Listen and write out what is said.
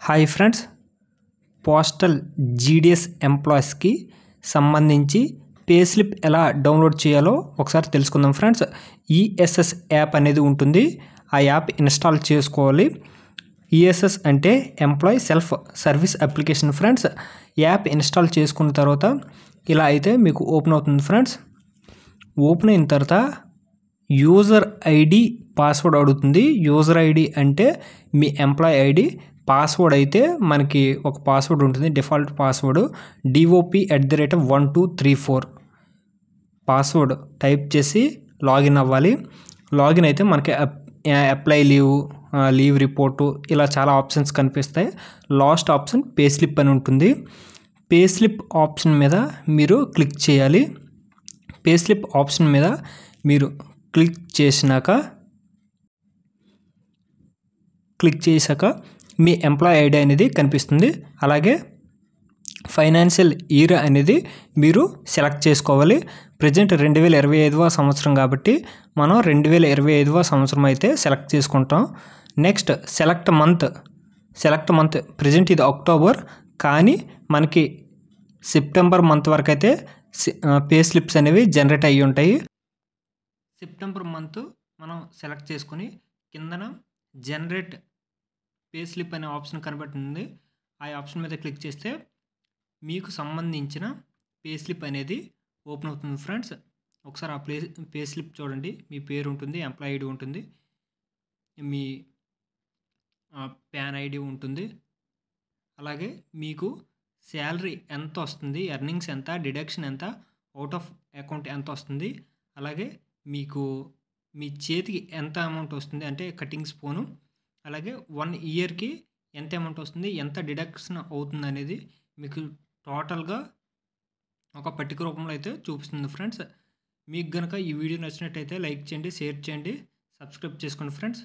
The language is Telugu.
హాయ్ ఫ్రెండ్స్, పోస్టల్ జీడిఎస్ ఎంప్లాయీస్కి సంబంధించి పే స్లిప్ ఎలా డౌన్లోడ్ చేయాలో ఒకసారి తెలుసుకుందాం ఫ్రెండ్స్. ఈఎస్ఎస్ యాప్ అనేది ఉంటుంది. ఆ యాప్ ఇన్స్టాల్ చేసుకోవాలి. ఈఎస్ఎస్ అంటే employee self service application friends. App install చేసుకున్న తర్వాత ఇలా అయితే మీకు ఓపెన్ అవుతుంది ఫ్రెండ్స్. ఓపెన్ అయిన తర్వాత యూజర్ ఐడి పాస్వర్డ్ అడుగుతుంది. యూజర్ ఐడి అంటే మీ ఎంప్లాయీ ఐడి. పాస్వర్డ్ అయితే మనకి ఒక పాస్వర్డ్ ఉంటుంది, default password DOP@1234 password type చేసి లాగిన్ అవ్వాలి. లాగిన్ అయితే మనకి అప్లై లీవ్ రిపోర్టు ఇలా చాలా ఆప్షన్స్ కనిపిస్తాయి. లాస్ట్ ఆప్షన్ పే స్లిప్ అని ఉంటుంది. పే స్లిప్ ఆప్షన్ మీద మీరు క్లిక్ చేయాలి. పే స్లిప్ ఆప్షన్ మీద మీరు క్లిక్ చేశాక మీ ఎంప్లాయీ ఐడి అనేది కనిపిస్తుంది. అలాగే ఫైనాన్షియల్ ఇయర్ అనేది మీరు సెలెక్ట్ చేసుకోవాలి. ప్రజెంట్ 2025వ సంవత్సరం కాబట్టి మనం 2025వ సంవత్సరం అయితే సెలెక్ట్ చేసుకుంటాం. నెక్స్ట్ సెలెక్ట్ మంత్ ప్రజెంట్ ఇది అక్టోబర్, కానీ మనకి సెప్టెంబర్ మంత్ వరకు అయితే పే స్లిప్స్ అనేవి జనరేట్ అయ్యి ఉంటాయి. సెప్టెంబర్ మంత్ మనం సెలెక్ట్ చేసుకొని కిందన జనరేట్ పే స్లిప్ అనే ఆప్షన్ కనబడుతుంది. ఆ ఆప్షన్ మీద క్లిక్ చేస్తే మీకు సంబంధించిన పే స్లిప్ అనేది ఓపెన్ అవుతుంది ఫ్రెండ్స్. ఒకసారి ఆ పే స్లిప్ చూడండి. మీ పేరు ఉంటుంది, ఎంప్లాయీ ఐడి ఉంటుంది, మీ పాన్ ఐడి ఉంటుంది. అలాగే మీకు శాలరీ ఎంత వస్తుంది, ఎర్నింగ్స్ ఎంత, డిడక్షన్ ఎంత, అవుట్ ఆఫ్ అకౌంట్ ఎంత వస్తుంది, అలాగే మీకు మీ చేతికి ఎంత అమౌంట్ వస్తుంది అంటే కటింగ్స్ పోను, అలాగే 1 ఇయర్కి ఎంత అమౌంట్ వస్తుంది, ఎంత డిడక్షన్ అవుతుంది అనేది మీకు టోటల్గా ఒక పట్టిక రూపంలో అయితే చూపిస్తుంది ఫ్రెండ్స్. మీకు కనుక ఈ వీడియో నచ్చినట్టయితే లైక్ చేయండి, షేర్ చేయండి, సబ్స్క్రైబ్ చేసుకోండి ఫ్రెండ్స్.